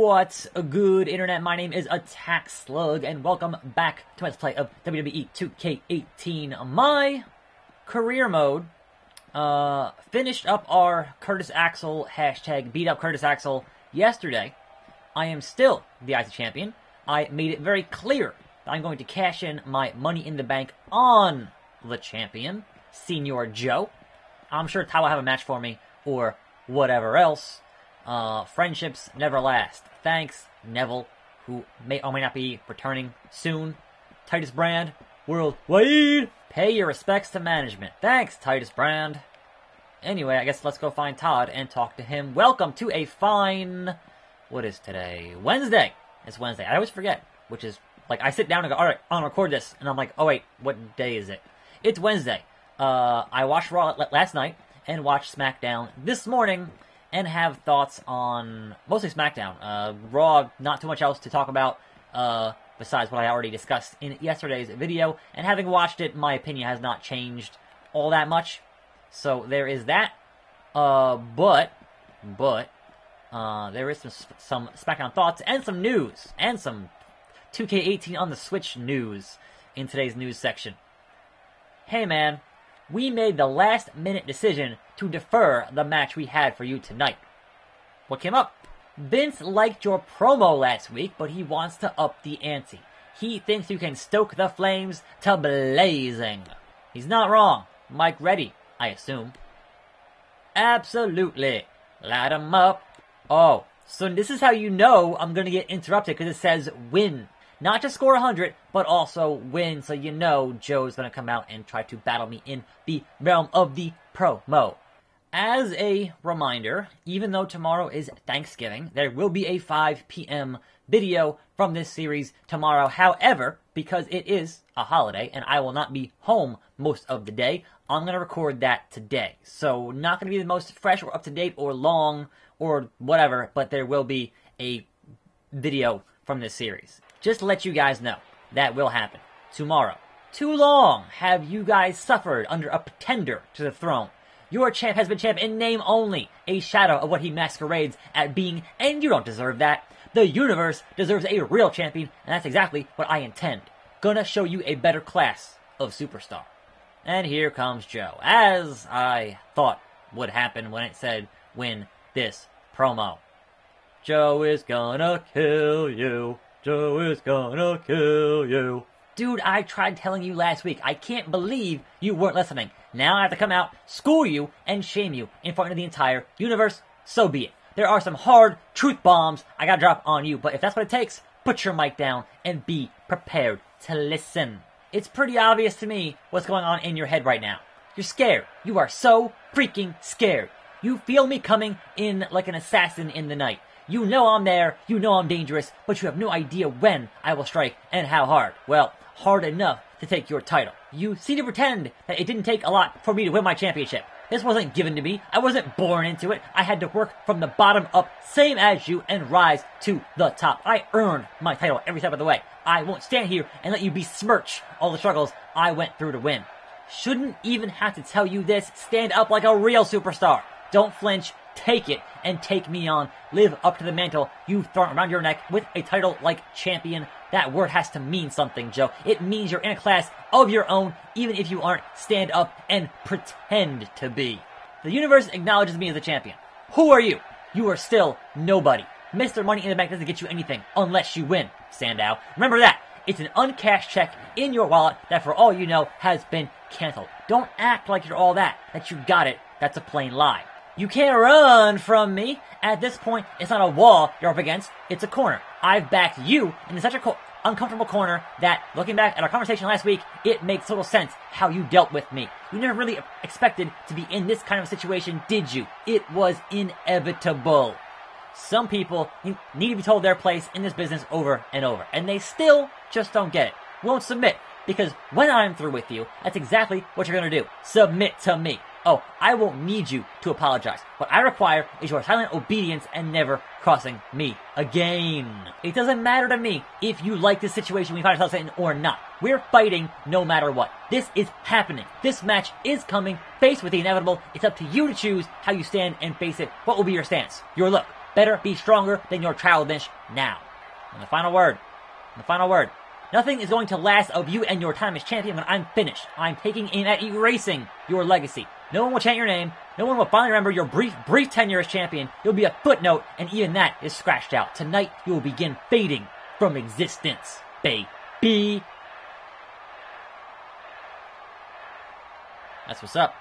What's good, Internet? My name is Attack Slug, and welcome back to my Let's Play of WWE 2K18. My career mode finished up our Curtis Axel hashtag beat up Curtis Axel yesterday. I am still the IC champion. I made it very clear that I'm going to cash in my Money in the Bank on the champion, Senior Joe. I'm sure Ty will have a match for me or whatever else. Friendships never last. Thanks, Neville, who may or may not be returning soon. Titus Brand, worldwide. Pay your respects to management. Thanks, Titus Brand. Anyway, I guess let's go find Todd and talk to him. Welcome to a fine... What is today? Wednesday. It's Wednesday. I always forget, which is... Like, I sit down and go, alright, I'm gonna record this. And I'm like, oh wait, what day is it? It's Wednesday. I watched Raw last night and watched SmackDown this morning and have thoughts on mostly SmackDown. Raw, not too much else to talk about besides what I already discussed in yesterday's video. And having watched it, my opinion has not changed all that much. So there is that. But there is some SmackDown thoughts and some news and some 2K18 on the Switch news in today's news section. Hey man, we made the last-minute decision to defer the match we had for you tonight. What came up? Vince liked your promo last week, but he wants to up the ante. He thinks you can stoke the flames to blazing. He's not wrong. Mike ready, I assume. Absolutely. Light 'em up. Oh, so this is how you know I'm going to get interrupted, because it says win. Not just score 100, but also win, so you know Joe's going to come out and try to battle me in the realm of the promo. As a reminder, even though tomorrow is Thanksgiving, there will be a 5 p.m. video from this series tomorrow. However, because it is a holiday and I will not be home most of the day, I'm going to record that today. So not going to be the most fresh or up-to-date or long or whatever, but there will be a video from this series. Just to let you guys know, that will happen tomorrow. Too long have you guys suffered under a pretender to the throne. Your champ has been champ in name only, a shadow of what he masquerades at being, and you don't deserve that. The universe deserves a real champion, and that's exactly what I intend. Gonna show you a better class of superstar. And here comes Joe, as I thought would happen when it said win this promo. Joe is gonna kill you. Joe is gonna kill you. Dude, I tried telling you last week. I can't believe you weren't listening. Now I have to come out, school you, and shame you in front of the entire universe. So be it. There are some hard truth bombs I gotta drop on you, but if that's what it takes, put your mic down and be prepared to listen. It's pretty obvious to me what's going on in your head right now. You're scared. You are so freaking scared. You feel me coming in like an assassin in the night. You know I'm there, you know I'm dangerous, but you have no idea when I will strike and how hard. Well, hard enough to take your title. You seem to pretend that it didn't take a lot for me to win my championship. This wasn't given to me. I wasn't born into it. I had to work from the bottom up, same as you, and rise to the top. I earned my title every step of the way. I won't stand here and let you besmirch all the struggles I went through to win. Shouldn't even have to tell you this. Stand up like a real superstar. Don't flinch. Take it and take me on. Live up to the mantle you've thrown around your neck with a title like champion. That word has to mean something, Joe. It means you're in a class of your own, even if you aren't. Stand up and pretend to be. The universe acknowledges me as a champion. Who are you? You are still nobody. Mr. Money in the Bank doesn't get you anything unless you win, Sandow. Remember that. It's an uncashed check in your wallet that, for all you know, has been canceled. Don't act like you're all that you got it. That's a plain lie. You can't run from me. At this point, it's not a wall you're up against, it's a corner. I've backed you into such a uncomfortable corner that, looking back at our conversation last week, it makes total sense how you dealt with me. You never really expected to be in this kind of situation, did you? It was inevitable. Some people need to be told their place in this business over and over, and they still just don't get it. Won't submit, because when I'm through with you, that's exactly what you're gonna do. Submit to me. Oh, I won't need you to apologize. What I require is your silent obedience and never crossing me again. It doesn't matter to me if you like this situation we find ourselves in or not. We're fighting no matter what. This is happening. This match is coming. Faced with the inevitable, it's up to you to choose how you stand and face it. What will be your stance? Your look? better be stronger than your childish now. And the final word. Nothing is going to last of you and your time as champion when I'm finished. I'm taking aim at erasing your legacy. No one will chant your name. No one will finally remember your brief tenure as champion. You'll be a footnote, and even that is scratched out. Tonight, you will begin fading from existence, baby. That's what's up.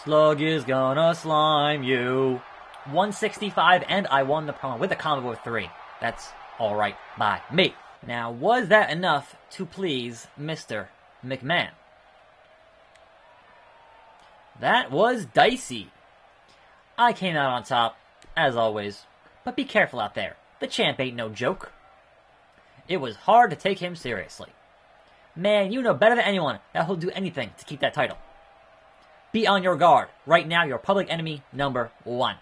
Slug is gonna slime you. 165, and I won the promo with a combo of 3. That's alright by me. Now, was that enough to please Mr. McMahon? That was dicey. I came out on top, as always. But be careful out there. The champ ain't no joke. It was hard to take him seriously. Man, you know better than anyone that he'll do anything to keep that title. Be on your guard. Right now, your public enemy number 1.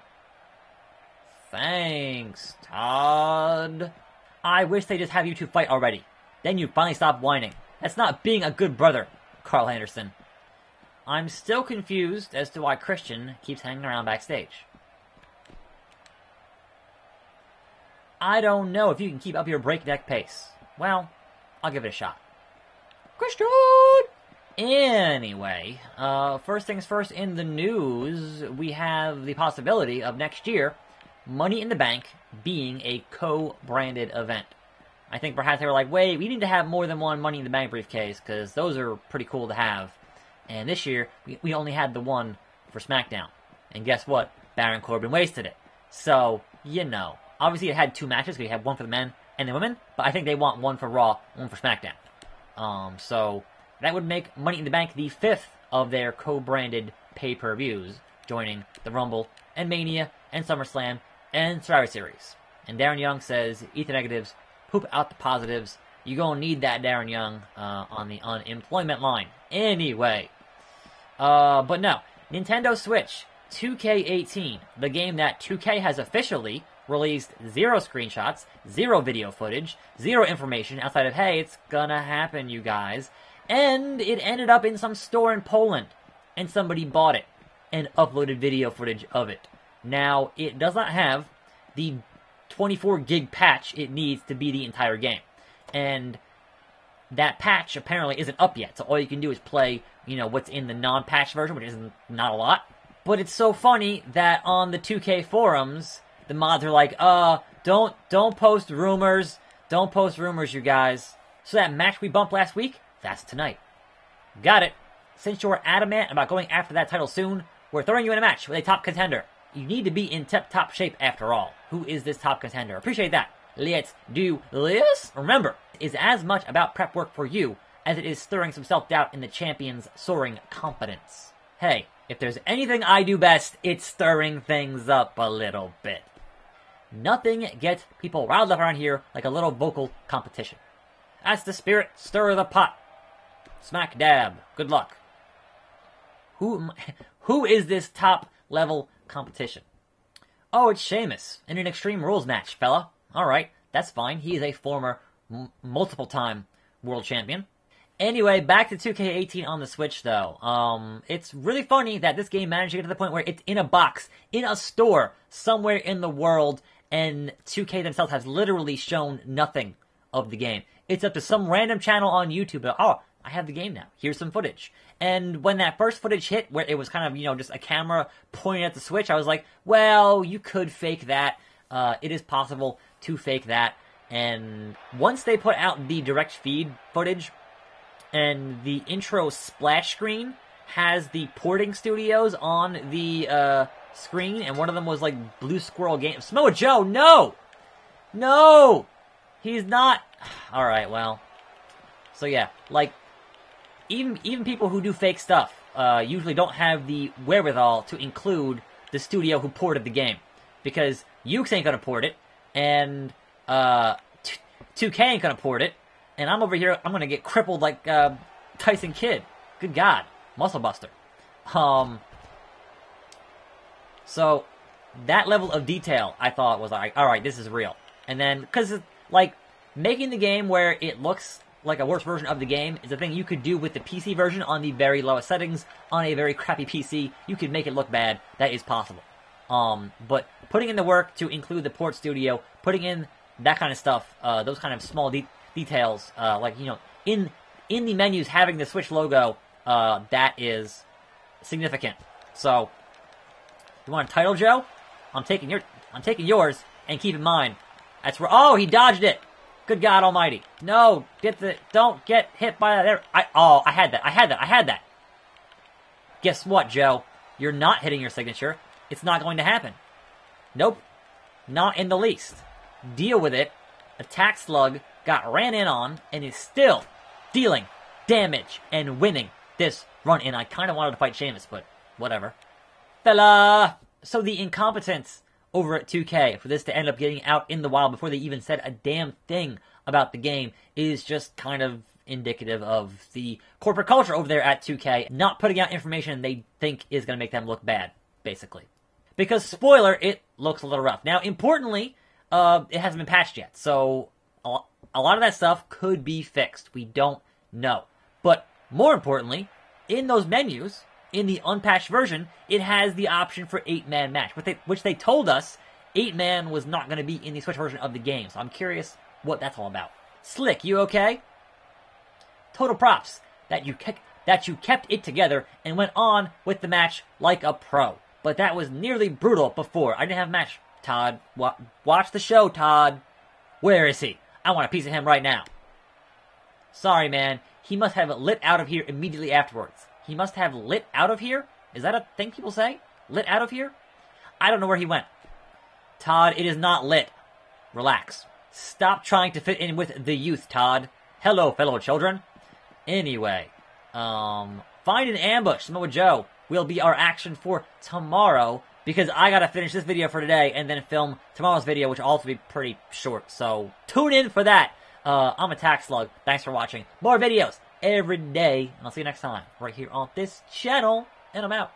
Thanks, Todd. I wish they just have you two fight already. Then you'd finally stop whining. That's not being a good brother, Carl Anderson. I'm still confused as to why Christian keeps hanging around backstage. I don't know if you can keep up your breakneck pace. Well, I'll give it a shot. Christian! Anyway, first things first, in the news, we have the possibility of next year Money in the Bank being a co-branded event. I think perhaps they were like, wait, we need to have more than one Money in the Bank briefcase, because those are pretty cool to have. And this year, we only had the one for SmackDown. And guess what? Baron Corbin wasted it. So, you know. Obviously, it had 2 matches, because you had one for the men and the women, but I think they want one for Raw, one for SmackDown. So, that would make Money in the Bank the 5th of their co-branded pay-per-views, joining the Rumble, and Mania, and SummerSlam, and Survivor Series. And Darren Young says, eat the negatives, poop out the positives. You're going to need that, Darren Young, on the unemployment line. Anyway. But no. Nintendo Switch 2K18, the game that 2K has officially released 0 screenshots, 0 video footage, 0 information outside of, hey, it's gonna happen, you guys. And it ended up in some store in Poland. And somebody bought it and uploaded video footage of it. Now, it does not have the 24 gig patch it needs to be the entire game. And that patch apparently isn't up yet. So all you can do is play, you know, what's in the non-patch version, which is not a lot. But it's so funny that on the 2K forums, the mods are like, don't post rumors. Don't post rumors, you guys. So that match we bumped last week, that's tonight. Got it. Since you're adamant about going after that title soon, we're throwing you in a match with a top contender. You need to be in tip-top shape after all. Who is this top contender? Appreciate that. Let's do this. Remember, it's as much about prep work for you as it is stirring some self-doubt in the champion's soaring confidence. Hey, if there's anything I do best, it's stirring things up a little bit. Nothing gets people riled up around here like a little vocal competition. That's the spirit. Stir the pot. Smack dab. Good luck. Who is this top-level competition? Oh, it's Sheamus in an Extreme Rules match, fella. Alright, that's fine. He is a former multiple-time world champion. Anyway, back to 2K18 on the Switch, though. It's really funny that this game managed to get to the point where it's in a box, in a store, somewhere in the world, and 2K themselves has literally shown nothing of the game. It's up to some random channel on YouTube, but, oh, I have the game now. Here's some footage. And when that first footage hit, where it was kind of, you know, just a camera pointing at the Switch, I was like, well, you could fake that. It is possible to fake that. And once they put out the direct feed footage, and the intro splash screen has the porting studios on the screen, and one of them was like Blue Squirrel Games. Samoa Joe, no! No! He's not... Alright, well. So yeah, like, even people who do fake stuff usually don't have the wherewithal to include the studio who ported the game. Because Yuke ain't gonna port it, and 2K ain't gonna port it, and I'm over here, I'm gonna get crippled like Tyson Kidd. Good God. Muscle Buster. So, that level of detail, I thought was like, alright, this is real. And then, because, like, making the game where it looks like a worse version of the game is a thing you could do with the PC version on the very lowest settings on a very crappy PC. You could make it look bad. That is possible. But putting in the work to include the port studio, putting in that kind of stuff, those kind of small details, like, you know, in the menus having the Switch logo, that is significant. So, you want a title, Joe? I'm taking yours, and keep in mind, that's where, oh, he dodged it! Good God Almighty. No, don't get hit by that. I had that. Guess what, Joe? You're not hitting your signature. It's not going to happen. Nope. Not in the least. Deal with it. Attack Slug got ran in on and is still dealing damage and winning this run-in. I kind of wanted to fight Sheamus, but whatever. Fella! So the incompetence over at 2K for this to end up getting out in the wild before they even said a damn thing about the game is just kind of indicative of the corporate culture over there at 2K not putting out information they think is going to make them look bad, basically. Because, spoiler, it looks a little rough. Now, importantly, it hasn't been patched yet, so a lot of that stuff could be fixed. We don't know. But, more importantly, in those menus, in the unpatched version, it has the option for 8-man match, which they told us 8-man was not going to be in the Switch version of the game. So I'm curious what that's all about. Slick, you okay? Total props that you kept it together and went on with the match like a pro. But that was nearly brutal before. I didn't have a match. Todd, watch the show, Todd. Where is he? I want a piece of him right now. Sorry, man. He must have lit out of here immediately afterwards. He must have lit out of here? Is that a thing people say? Lit out of here? I don't know where he went. Todd, it is not lit. Relax. Stop trying to fit in with the youth, Todd. Hello, fellow children. Anyway, find an ambush. Samoa Joe will be our action for tomorrow because I gotta finish this video for today and then film tomorrow's video, which will also be pretty short. So tune in for that. I'm Attack Slug. Thanks for watching. More videos every day, and I'll see you next time right here on this channel, and I'm out.